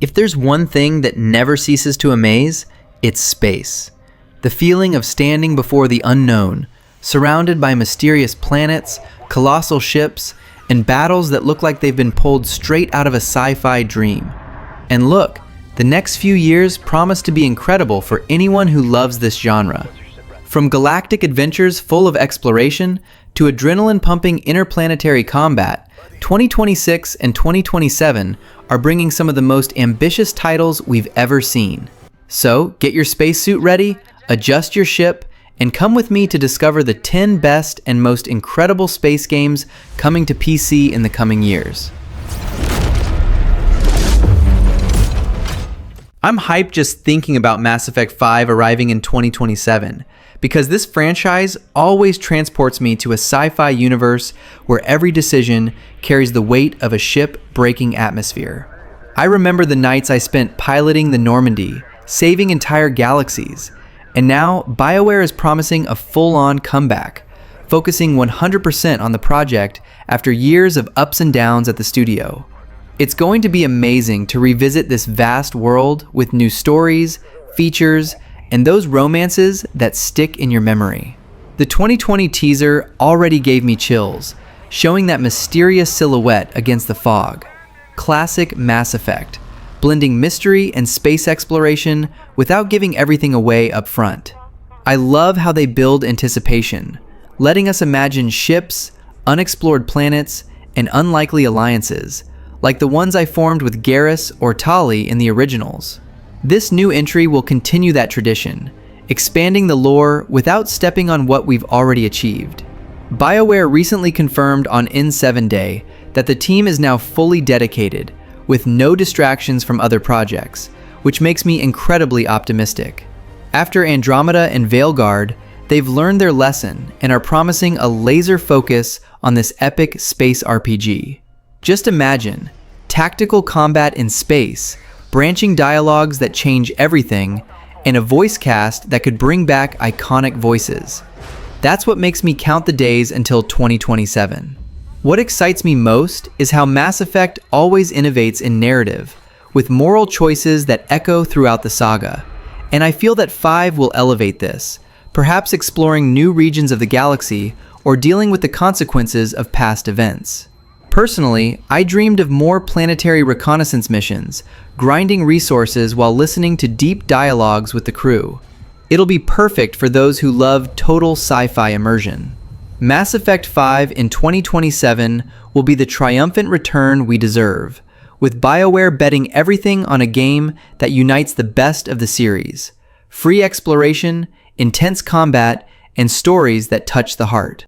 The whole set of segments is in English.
If there's one thing that never ceases to amaze, it's space. The feeling of standing before the unknown, surrounded by mysterious planets, colossal ships, and battles that look like they've been pulled straight out of a sci-fi dream. And look, the next few years promise to be incredible for anyone who loves this genre. From galactic adventures full of exploration to adrenaline-pumping interplanetary combat, 2026 and 2027 are bringing some of the most ambitious titles we've ever seen. So, get your spacesuit ready, adjust your ship, and come with me to discover the 10 best and most incredible space games coming to PC in the coming years. I'm hyped just thinking about Mass Effect 5 arriving in 2027, because this franchise always transports me to a sci-fi universe where every decision carries the weight of a ship-breaking atmosphere. I remember the nights I spent piloting the Normandy, saving entire galaxies, and now BioWare is promising a full-on comeback, focusing 100% on the project after years of ups and downs at the studio. It's going to be amazing to revisit this vast world with new stories, features, and those romances that stick in your memory. The 2020 teaser already gave me chills, showing that mysterious silhouette against the fog. Classic Mass Effect, blending mystery and space exploration without giving everything away up front. I love how they build anticipation, letting us imagine ships, unexplored planets, and unlikely alliances, like the ones I formed with Garrus or Tali in the originals. This new entry will continue that tradition, expanding the lore without stepping on what we've already achieved. BioWare recently confirmed on N7 Day that the team is now fully dedicated, with no distractions from other projects, which makes me incredibly optimistic. After Andromeda and Veilguard, they've learned their lesson and are promising a laser focus on this epic space RPG. Just imagine, tactical combat in space, branching dialogues that change everything, and a voice cast that could bring back iconic voices. That's what makes me count the days until 2027. What excites me most is how Mass Effect always innovates in narrative, with moral choices that echo throughout the saga. And I feel that 5 will elevate this, perhaps exploring new regions of the galaxy or dealing with the consequences of past events. Personally, I dreamed of more planetary reconnaissance missions, grinding resources while listening to deep dialogues with the crew. It'll be perfect for those who love total sci-fi immersion. Mass Effect 5 in 2027 will be the triumphant return we deserve, with BioWare betting everything on a game that unites the best of the series: free exploration, intense combat, and stories that touch the heart.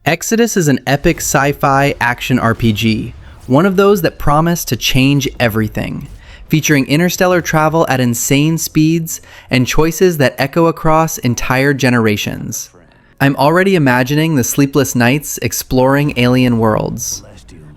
Exodus is an epic sci-fi action RPG, one of those that promise to change everything, featuring interstellar travel at insane speeds and choices that echo across entire generations. I'm already imagining the sleepless nights exploring alien worlds.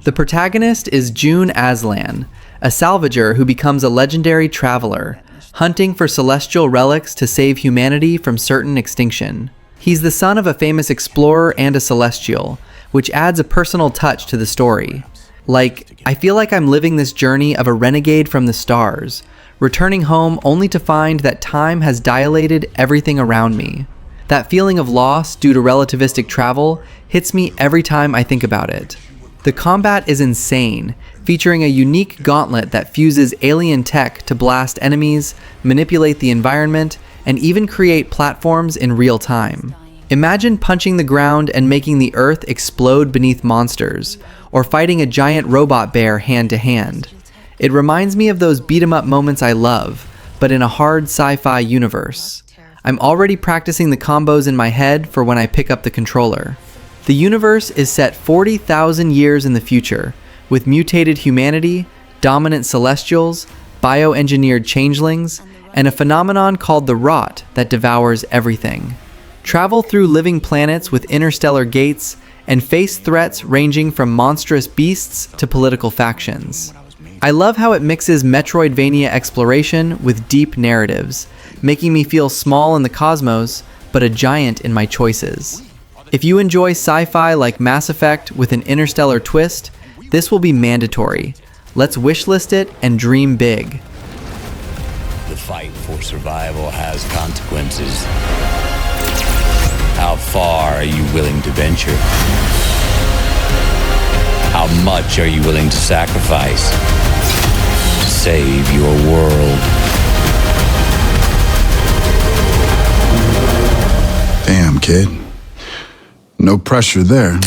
The protagonist is June Aslan, a salvager who becomes a legendary traveler, hunting for celestial relics to save humanity from certain extinction. He's the son of a famous explorer and a celestial, which adds a personal touch to the story. I feel like I'm living this journey of a renegade from the stars, returning home only to find that time has dilated everything around me. That feeling of loss due to relativistic travel hits me every time I think about it. The combat is insane, featuring a unique gauntlet that fuses alien tech to blast enemies, manipulate the environment, and even create platforms in real time. Imagine punching the ground and making the earth explode beneath monsters, or fighting a giant robot bear hand to hand. It reminds me of those beat-em-up moments I love, but in a hard sci-fi universe. I'm already practicing the combos in my head for when I pick up the controller. The universe is set 40,000 years in the future, with mutated humanity, dominant celestials, bioengineered changelings, and a phenomenon called the Rot that devours everything. Travel through living planets with interstellar gates, and face threats ranging from monstrous beasts to political factions. I love how it mixes Metroidvania exploration with deep narratives, making me feel small in the cosmos, but a giant in my choices. If you enjoy sci-fi like Mass Effect with an interstellar twist, this will be mandatory. Let's wishlist it and dream big. The fight for survival has consequences. How far are you willing to venture? How much are you willing to sacrifice to save your world? Damn, kid. No pressure there.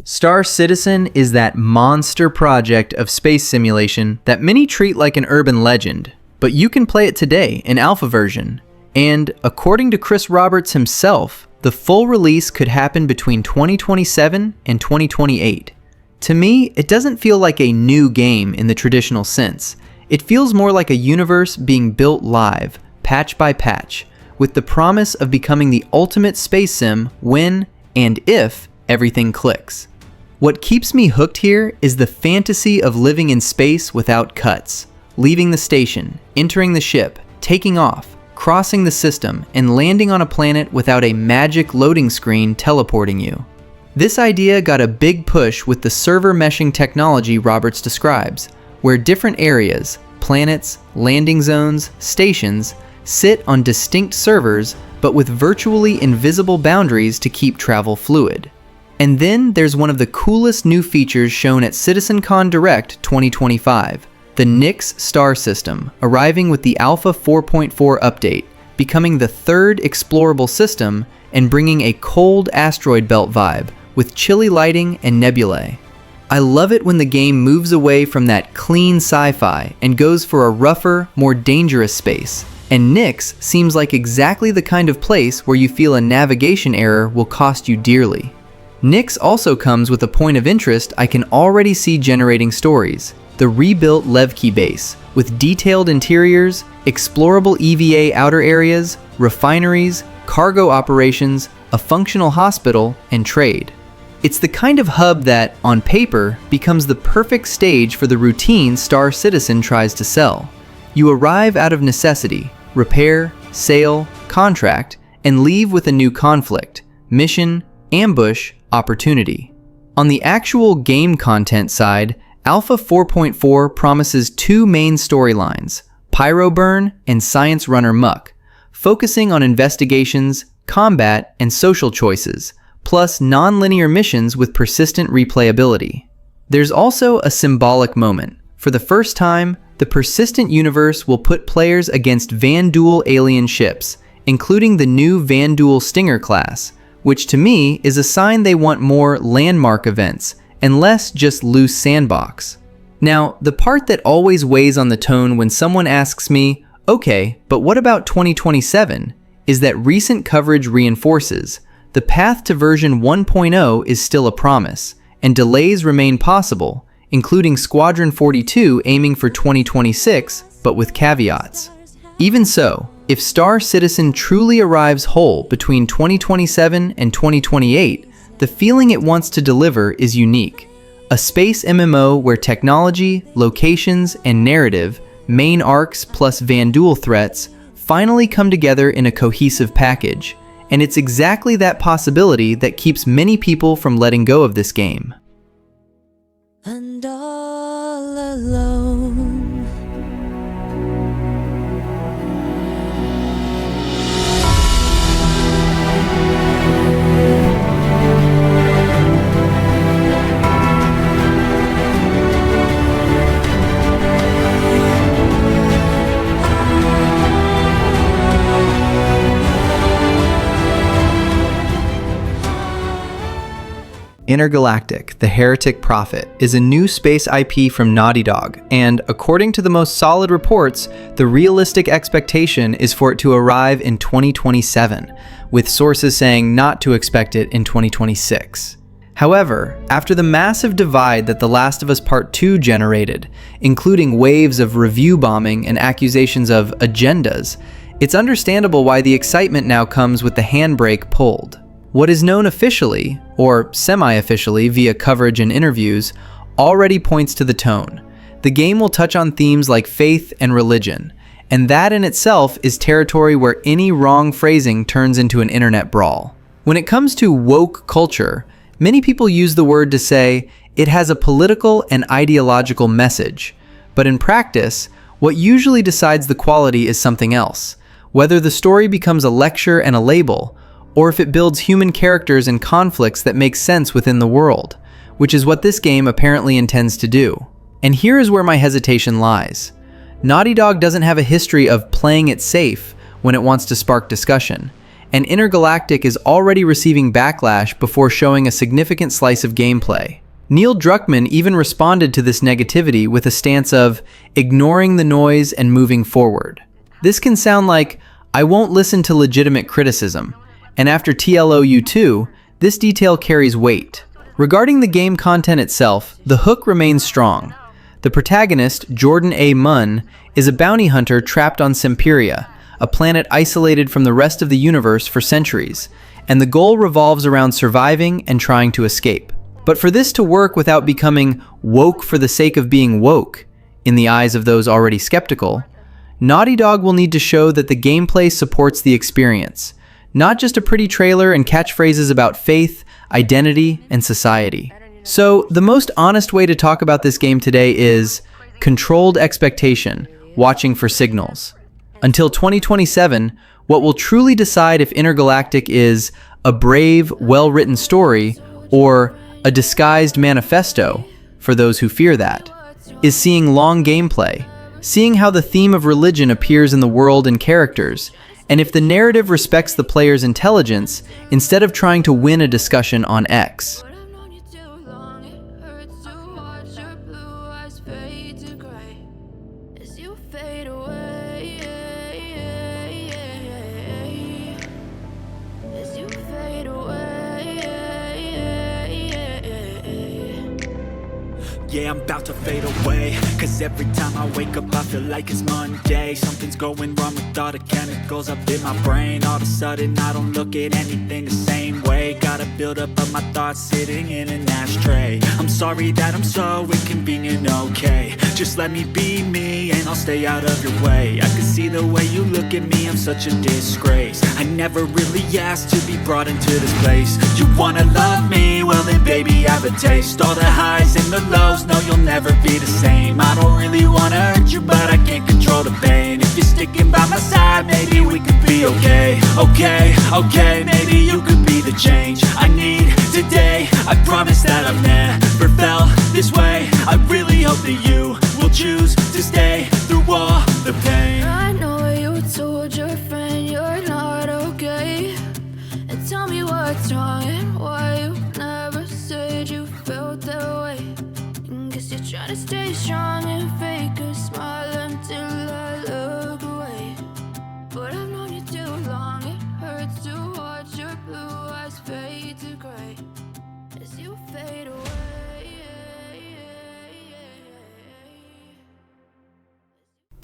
Star Citizen is that monster project of space simulation that many treat like an urban legend, but you can play it today in alpha version. And according to Chris Roberts himself, the full release could happen between 2027 and 2028. To me, it doesn't feel like a new game in the traditional sense. It feels more like a universe being built live, patch by patch, with the promise of becoming the ultimate space sim when and if everything clicks. What keeps me hooked here is the fantasy of living in space without cuts, leaving the station, entering the ship, taking off, crossing the system, and landing on a planet without a magic loading screen teleporting you. This idea got a big push with the server meshing technology Roberts describes, where different areas, planets, landing zones, stations, sit on distinct servers but with virtually invisible boundaries to keep travel fluid. And then there's one of the coolest new features shown at CitizenCon Direct 2025, the Nyx star system, arriving with the Alpha 4.4 update, becoming the third explorable system and bringing a cold asteroid belt vibe with chilly lighting and nebulae. I love it when the game moves away from that clean sci-fi and goes for a rougher, more dangerous space, and Nyx seems like exactly the kind of place where you feel a navigation error will cost you dearly. Nyx also comes with a point of interest I can already see generating stories, the rebuilt Levkey base, with detailed interiors, explorable EVA outer areas, refineries, cargo operations, a functional hospital, and trade. It's the kind of hub that, on paper, becomes the perfect stage for the routine Star Citizen tries to sell. You arrive out of necessity, repair, sail, contract, and leave with a new conflict, mission, ambush, opportunity. On the actual game content side, Alpha 4.4 promises two main storylines, Pyro Burn and Science Runner Muck, focusing on investigations, combat, and social choices, plus non-linear missions with persistent replayability. There's also a symbolic moment. For the first time, the persistent universe will put players against Vanduul alien ships, including the new Vanduul Stinger class, which to me is a sign they want more landmark events and less just loose sandbox. Now, the part that always weighs on the tone when someone asks me, okay, but what about 2027, is that recent coverage reinforces the path to version 1.0 is still a promise, and delays remain possible, including Squadron 42 aiming for 2026, but with caveats. Even so, if Star Citizen truly arrives whole between 2027 and 2028, the feeling it wants to deliver is unique. A space MMO where technology, locations, and narrative, main arcs plus Vanduul threats, finally come together in a cohesive package, and it's exactly that possibility that keeps many people from letting go of this game. And all alone. Intergalactic, the Heretic Prophet, is a new space IP from Naughty Dog, and according to the most solid reports, the realistic expectation is for it to arrive in 2027, with sources saying not to expect it in 2026. However, after the massive divide that The Last of Us Part 2 generated, including waves of review bombing and accusations of agendas, it's understandable why the excitement now comes with the handbrake pulled. What is known officially, or semi-officially via coverage and interviews, already points to the tone. The game will touch on themes like faith and religion, and that in itself is territory where any wrong phrasing turns into an internet brawl. When it comes to woke culture, many people use the word to say it has a political and ideological message, but in practice, what usually decides the quality is something else, whether the story becomes a lecture and a label, or if it builds human characters and conflicts that make sense within the world, which is what this game apparently intends to do. And here is where my hesitation lies. Naughty Dog doesn't have a history of playing it safe when it wants to spark discussion, and Intergalactic is already receiving backlash before showing a significant slice of gameplay. Neil Druckmann even responded to this negativity with a stance of ignoring the noise and moving forward. This can sound like, I won't listen to legitimate criticism, and after TLOU 2, this detail carries weight. Regarding the game content itself, the hook remains strong. The protagonist, Jordan A. Munn, is a bounty hunter trapped on Semperia, a planet isolated from the rest of the universe for centuries, and the goal revolves around surviving and trying to escape. But for this to work without becoming woke for the sake of being woke, in the eyes of those already skeptical, Naughty Dog will need to show that the gameplay supports the experience, not just a pretty trailer and catchphrases about faith, identity, and society. So, the most honest way to talk about this game today is controlled expectation, watching for signals. Until 2027, what will truly decide if Intergalactic is a brave, well-written story or a disguised manifesto, for those who fear that, is seeing long gameplay, seeing how the theme of religion appears in the world and characters, and if the narrative respects the player's intelligence instead of trying to win a discussion on X. Yeah, I'm about to fade away, cause every time I wake up I feel like it's Monday. Something's going wrong with all the chemicals up in my brain. All of a sudden I don't look at anything the same way. Gotta build up of my thoughts sitting in an ashtray. I'm sorry that I'm so inconvenient, okay. Just let me be me and I'll stay out of your way. I can see the way you look at me, I'm such a disgrace. I never really asked to be brought into this place. You wanna love me? Well then baby have a taste. All the highs and the lows, no you'll never be the same. I don't really wanna hurt you but I can't control the pain. If you're sticking by my side, maybe we could be okay. Okay, maybe you could be the change I need today. I promise that I've never felt this way. I really hope that you will choose to stay through all the pain. I know you told your friend you're not okay, and tell me what's wrong and why you never said you felt that way. And guess you're trying to stay strong and fake a smile until I look away. But I've known you too long, it hurts to watch your blue eyes fade to gray as you fade away.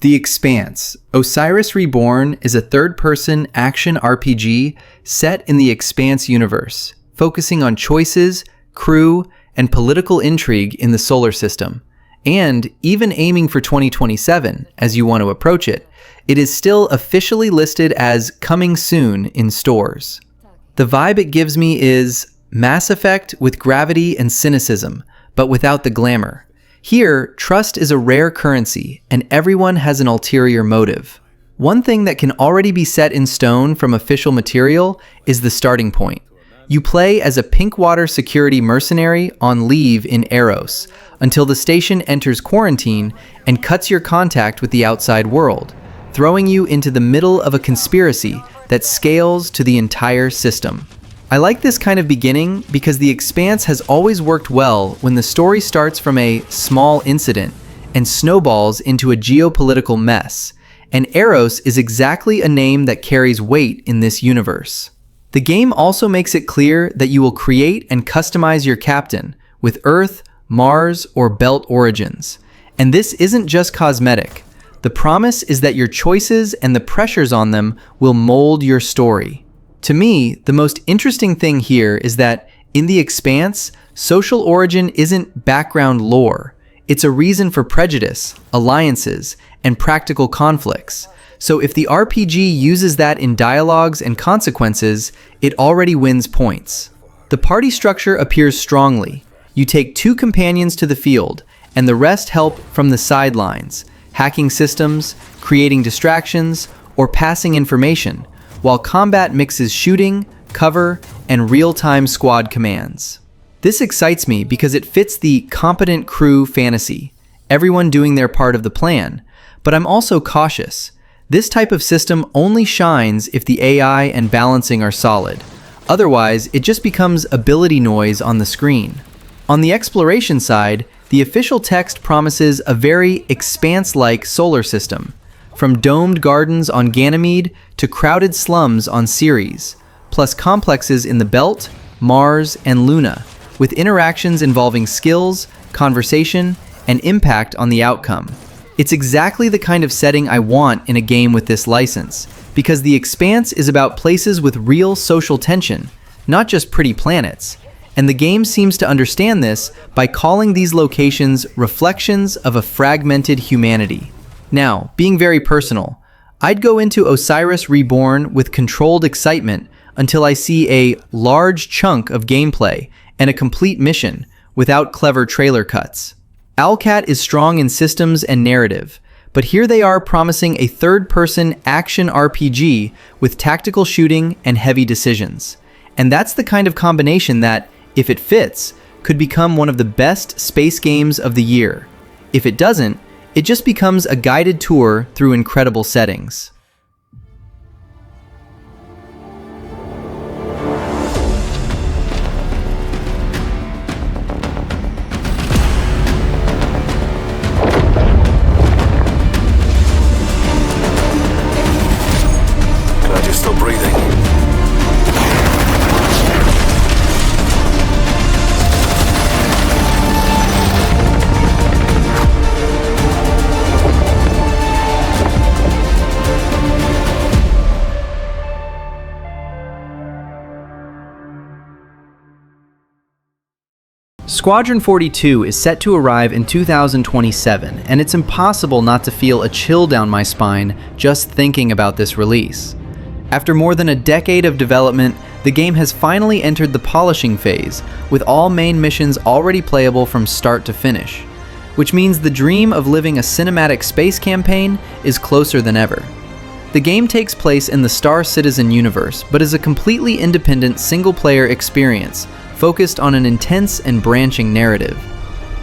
The Expanse, Osiris Reborn, is a third-person action RPG set in the Expanse universe, focusing on choices, crew, and political intrigue in the solar system. And even aiming for 2027, as you want to approach it, it is still officially listed as coming soon in stores. The vibe it gives me is Mass Effect with gravity and cynicism, but without the glamour. Here, trust is a rare currency, and everyone has an ulterior motive. One thing that can already be set in stone from official material is the starting point. You play as a Pinkwater security mercenary on leave in Eros, until the station enters quarantine and cuts your contact with the outside world, throwing you into the middle of a conspiracy that scales to the entire system. I like this kind of beginning because the Expanse has always worked well when the story starts from a small incident and snowballs into a geopolitical mess, and Eros is exactly a name that carries weight in this universe. The game also makes it clear that you will create and customize your captain with Earth, Mars, or Belt origins. And this isn't just cosmetic. The promise is that your choices and the pressures on them will mold your story. To me, the most interesting thing here is that in the Expanse, social origin isn't background lore. It's a reason for prejudice, alliances, and practical conflicts. So if the RPG uses that in dialogues and consequences, it already wins points. The party structure appears strongly. You take 2 companions to the field, and the rest help from the sidelines, hacking systems, creating distractions, or passing information, while combat mixes shooting, cover, and real-time squad commands. This excites me because it fits the competent crew fantasy, everyone doing their part of the plan, but I'm also cautious. This type of system only shines if the AI and balancing are solid. Otherwise, it just becomes ability noise on the screen. On the exploration side, the official text promises a very Expanse-like solar system, from domed gardens on Ganymede to crowded slums on Ceres, plus complexes in the Belt, Mars, and Luna, with interactions involving skills, conversation, and impact on the outcome. It's exactly the kind of setting I want in a game with this license, because the Expanse is about places with real social tension, not just pretty planets. And the game seems to understand this by calling these locations reflections of a fragmented humanity. Now, being very personal, I'd go into Osiris Reborn with controlled excitement until I see a large chunk of gameplay and a complete mission without clever trailer cuts. Owlcat is strong in systems and narrative, but here they are promising a third-person action RPG with tactical shooting and heavy decisions. And that's the kind of combination that, if it fits, could become one of the best space games of the year. If it doesn't, it just becomes a guided tour through incredible settings. Glad you're still breathing. Squadron 42 is set to arrive in 2027, and it's impossible not to feel a chill down my spine just thinking about this release. After more than a decade of development, the game has finally entered the polishing phase, with all main missions already playable from start to finish, which means the dream of living a cinematic space campaign is closer than ever. The game takes place in the Star Citizen universe, but is a completely independent single-player experience, focused on an intense and branching narrative.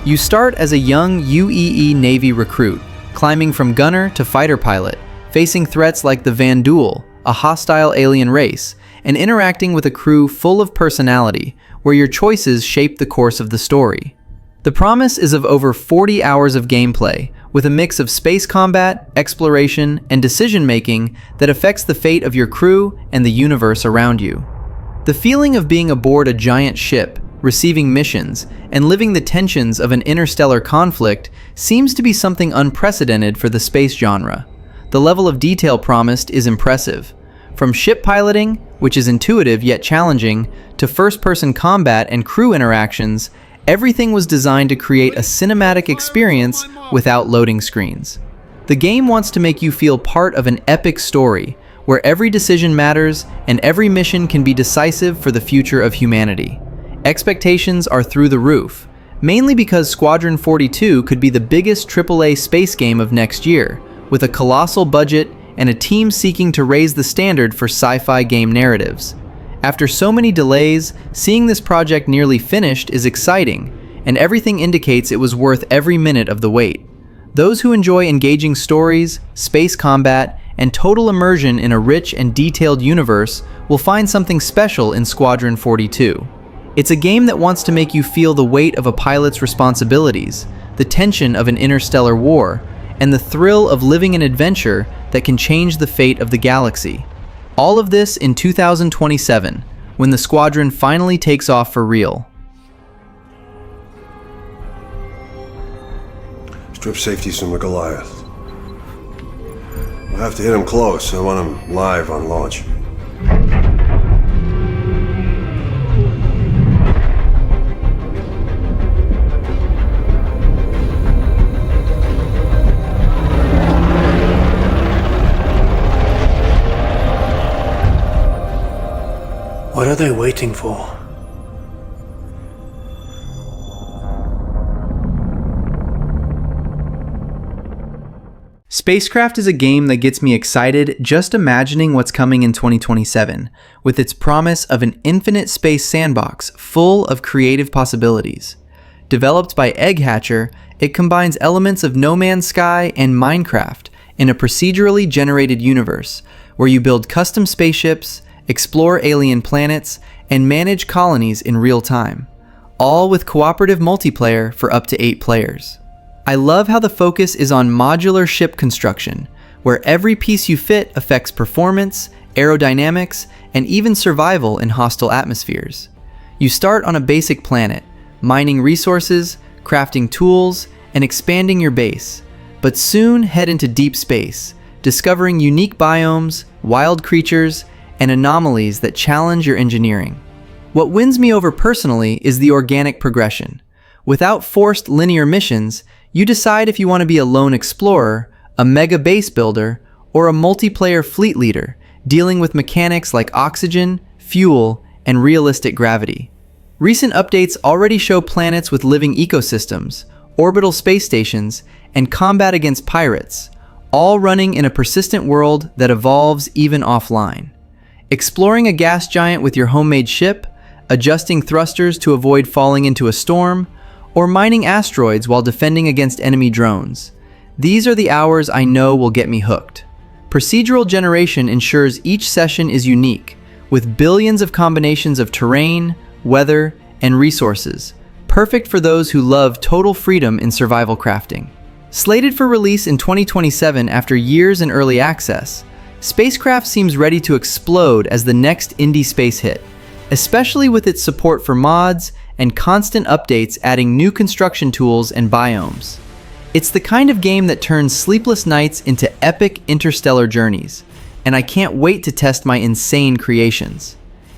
You start as a young UEE Navy recruit, climbing from gunner to fighter pilot, facing threats like the Vanduul, a hostile alien race, and interacting with a crew full of personality, where your choices shape the course of the story. The promise is of over 40 hours of gameplay, with a mix of space combat, exploration, and decision-making that affects the fate of your crew and the universe around you. The feeling of being aboard a giant ship, receiving missions, and living the tensions of an interstellar conflict seems to be something unprecedented for the space genre. The level of detail promised is impressive. From ship piloting, which is intuitive yet challenging, to first-person combat and crew interactions, everything was designed to create a cinematic experience without loading screens. The game wants to make you feel part of an epic story, where every decision matters and every mission can be decisive for the future of humanity. Expectations are through the roof, mainly because Squadron 42 could be the biggest AAA space game of next year, with a colossal budget and a team seeking to raise the standard for sci-fi game narratives. After so many delays, seeing this project nearly finished is exciting, and everything indicates it was worth every minute of the wait. Those who enjoy engaging stories, space combat, and total immersion in a rich and detailed universe will find something special in Squadron 42. It's a game that wants to make you feel the weight of a pilot's responsibilities, the tension of an interstellar war, and the thrill of living an adventure that can change the fate of the galaxy. All of this in 2027, when the Squadron finally takes off for real. Strip safeties from the Goliath. We'll have to hit him close. I want him live on launch. What are they waiting for? SpaceCraft is a game that gets me excited just imagining what's coming in 2027, with its promise of an infinite space sandbox full of creative possibilities. Developed by Egg Hatcher, it combines elements of No Man's Sky and Minecraft in a procedurally generated universe, where you build custom spaceships, explore alien planets, and manage colonies in real time, all with cooperative multiplayer for up to 8 players. I love how the focus is on modular ship construction, where every piece you fit affects performance, aerodynamics, and even survival in hostile atmospheres. You start on a basic planet, mining resources, crafting tools, and expanding your base, but soon head into deep space, discovering unique biomes, wild creatures, and anomalies that challenge your engineering. What wins me over personally is the organic progression. Without forced linear missions, you decide if you want to be a lone explorer, a mega base builder, or a multiplayer fleet leader, dealing with mechanics like oxygen, fuel, and realistic gravity. Recent updates already show planets with living ecosystems, orbital space stations, and combat against pirates, all running in a persistent world that evolves even offline. Exploring a gas giant with your homemade ship, adjusting thrusters to avoid falling into a storm, or mining asteroids while defending against enemy drones. These are the hours I know will get me hooked. Procedural generation ensures each session is unique, with billions of combinations of terrain, weather, and resources, perfect for those who love total freedom in survival crafting. Slated for release in 2027 after years in early access, SpaceCraft seems ready to explode as the next indie space hit, especially with its support for mods and constant updates adding new construction tools and biomes. It's the kind of game that turns sleepless nights into epic interstellar journeys, and I can't wait to test my insane creations.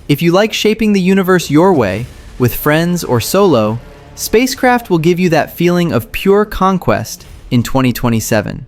If you like shaping the universe your way, with friends or solo, SpaceCraft will give you that feeling of pure conquest in 2027.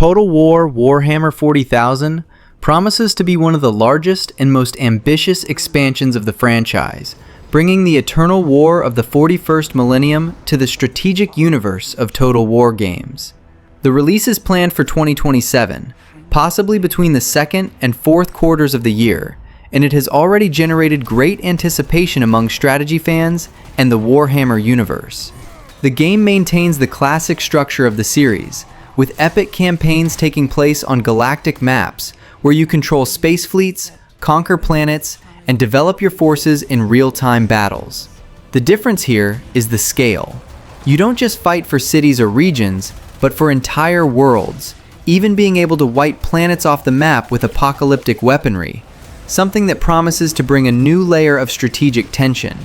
Total War Warhammer 40,000 promises to be one of the largest and most ambitious expansions of the franchise, bringing the eternal war of the 41st millennium to the strategic universe of Total War games. The release is planned for 2027, possibly between the second and fourth quarters of the year, and it has already generated great anticipation among strategy fans and the Warhammer universe. The game maintains the classic structure of the series, with epic campaigns taking place on galactic maps, where you control space fleets, conquer planets, and develop your forces in real-time battles. The difference here is the scale. You don't just fight for cities or regions, but for entire worlds, even being able to wipe planets off the map with apocalyptic weaponry, something that promises to bring a new layer of strategic tension.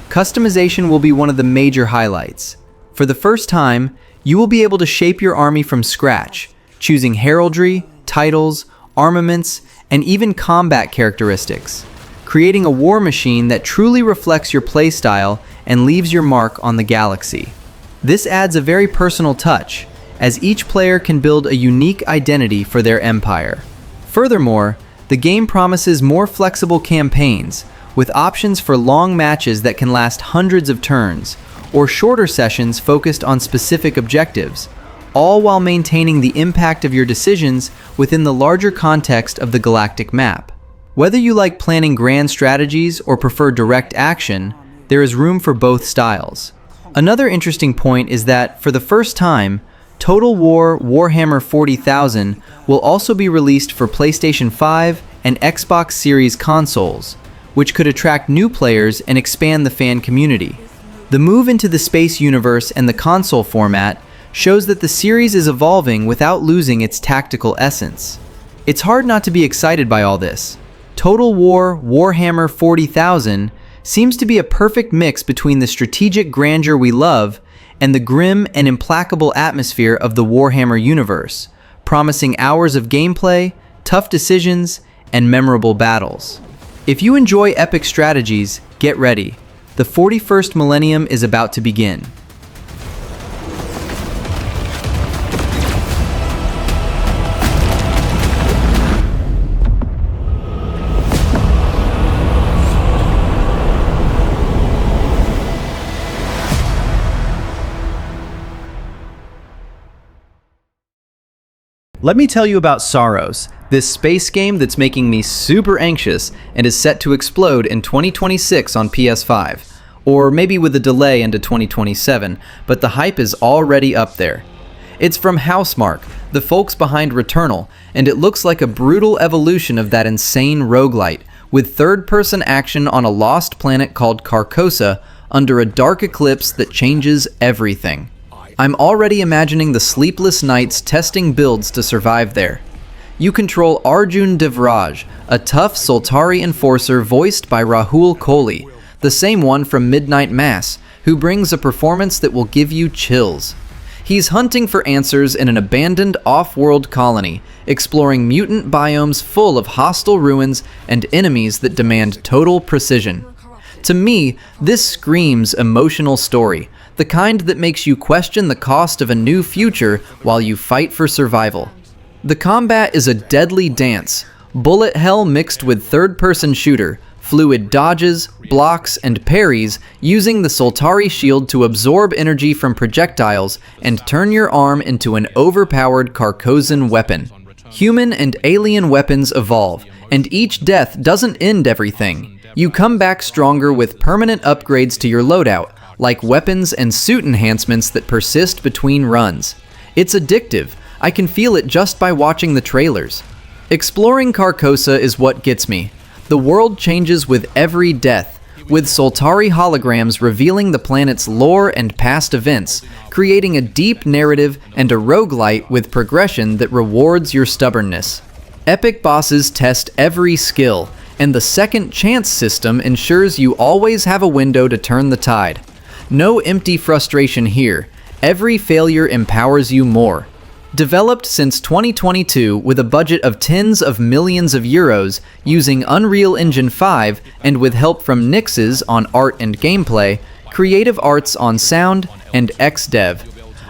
Customization will be one of the major highlights. For the first time, you will be able to shape your army from scratch, choosing heraldry, titles, armaments, and even combat characteristics, creating a war machine that truly reflects your playstyle and leaves your mark on the galaxy. This adds a very personal touch, as each player can build a unique identity for their empire. Furthermore, the game promises more flexible campaigns, with options for long matches that can last hundreds of turns, or shorter sessions focused on specific objectives, all while maintaining the impact of your decisions within the larger context of the galactic map. Whether you like planning grand strategies or prefer direct action, there is room for both styles. Another interesting point is that, for the first time, Total War Warhammer 40,000 will also be released for PlayStation 5 and Xbox Series consoles, which could attract new players and expand the fan community. The move into the space universe and the console format shows that the series is evolving without losing its tactical essence. It's hard not to be excited by all this. Total War Warhammer 40,000 seems to be a perfect mix between the strategic grandeur we love and the grim and implacable atmosphere of the Warhammer universe, promising hours of gameplay, tough decisions, and memorable battles. If you enjoy epic strategies, get ready. The 41st millennium is about to begin. Let me tell you about Saros, this space game that's making me super anxious and is set to explode in 2026 on PS5, or maybe with a delay into 2027, but the hype is already up there. It's from Housemarque, the folks behind Returnal, and it looks like a brutal evolution of that insane roguelite, with third-person action on a lost planet called Carcosa under a dark eclipse that changes everything. I'm already imagining the sleepless nights testing builds to survive there. You control Arjun Devraj, a tough Soltari enforcer voiced by Rahul Kohli, the same one from Midnight Mass, who brings a performance that will give you chills. He's hunting for answers in an abandoned off-world colony, exploring mutant biomes full of hostile ruins and enemies that demand total precision. To me, this screams emotional story, the kind that makes you question the cost of a new future while you fight for survival. The combat is a deadly dance, bullet hell mixed with third-person shooter, fluid dodges, blocks, and parries, using the Soltari shield to absorb energy from projectiles and turn your arm into an overpowered Carcosan weapon. Human and alien weapons evolve, and each death doesn't end everything. You come back stronger with permanent upgrades to your loadout, like weapons and suit enhancements that persist between runs. It's addictive. I can feel it just by watching the trailers. Exploring Carcosa is what gets me. The world changes with every death, with Soltari holograms revealing the planet's lore and past events, creating a deep narrative and a roguelite with progression that rewards your stubbornness. Epic bosses test every skill, and the second chance system ensures you always have a window to turn the tide. No empty frustration here. Every failure empowers you more. Developed since 2022 with a budget of tens of millions of euros using Unreal Engine 5 and with help from Nixes on art and gameplay, Creative Arts on sound, and XDev.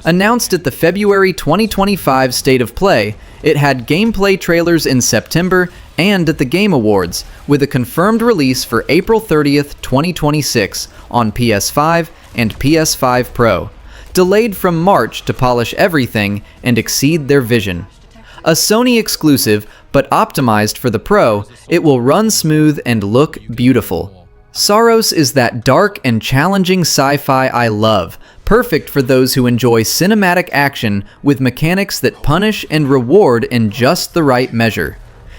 Announced at the February 2025 State of Play, it had gameplay trailers in September and at the Game Awards, with a confirmed release for April 30th, 2026 on PS5 and PS5 Pro, delayed from March to polish everything and exceed their vision. A Sony exclusive, but optimized for the Pro, it will run smooth and look beautiful. Saros is that dark and challenging sci-fi I love, perfect for those who enjoy cinematic action with mechanics that punish and reward in just the right measure.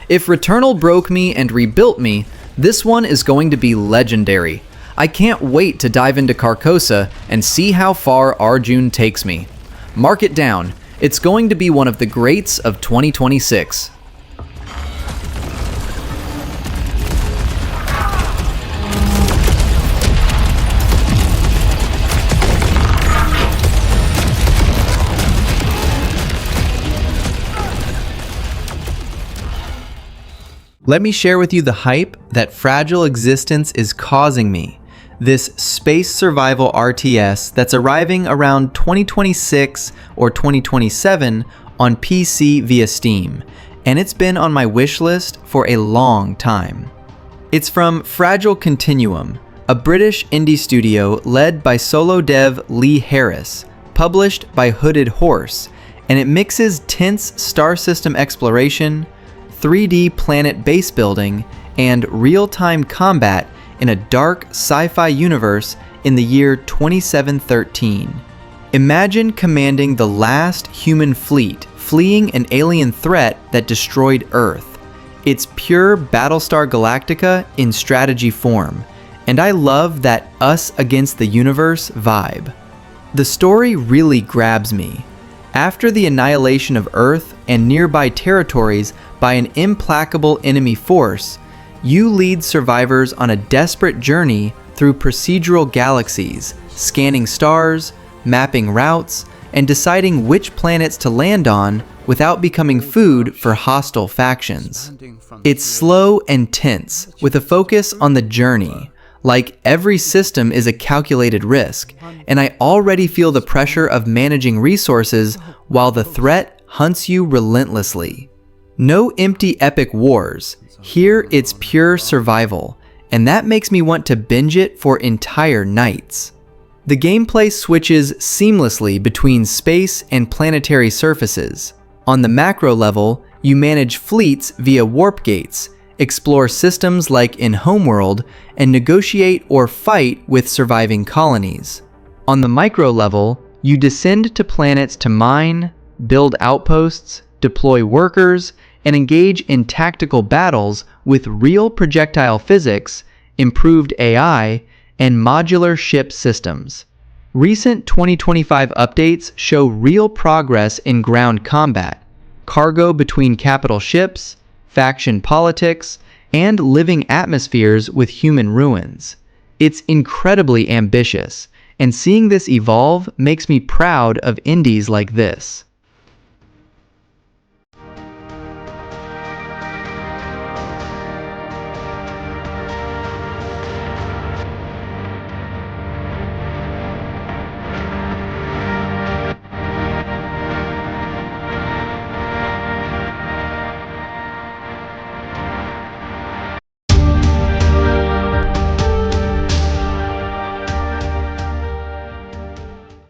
If Returnal broke me and rebuilt me, this one is going to be legendary. I can't wait to dive into Carcosa and see how far Arjun takes me. Mark it down, it's going to be one of the greats of 2026. Let me share with you the hype that Fragile Existence is causing me. This space survival RTS that's arriving around 2026 or 2027 on PC via Steam, and it's been on my wish list for a long time. It's from Fragile Continuum, a British indie studio led by solo dev Lee Harris, published by Hooded Horse, and it mixes tense star system exploration, 3D planet base building, and real-time combat in a dark sci-fi universe in the year 2713. Imagine commanding the last human fleet fleeing an alien threat that destroyed Earth. It's pure Battlestar Galactica in strategy form, and I love that us against the universe vibe. The story really grabs me. After the annihilation of Earth and nearby territories by an implacable enemy force, you lead survivors on a desperate journey through procedural galaxies, scanning stars, mapping routes, and deciding which planets to land on without becoming food for hostile factions. It's slow and tense, with a focus on the journey. Like every system is a calculated risk, and I already feel the pressure of managing resources while the threat hunts you relentlessly. No empty epic wars. Here it's pure survival, and that makes me want to binge it for entire nights. The gameplay switches seamlessly between space and planetary surfaces. On the macro level, you manage fleets via warp gates, explore systems like in Homeworld, and negotiate or fight with surviving colonies. On the micro level, you descend to planets to mine, build outposts, deploy workers, and engage in tactical battles with real projectile physics, improved AI, and modular ship systems. Recent 2025 updates show real progress in ground combat, cargo between capital ships, faction politics, and living atmospheres with human ruins. It's incredibly ambitious, and seeing this evolve makes me proud of indies like this.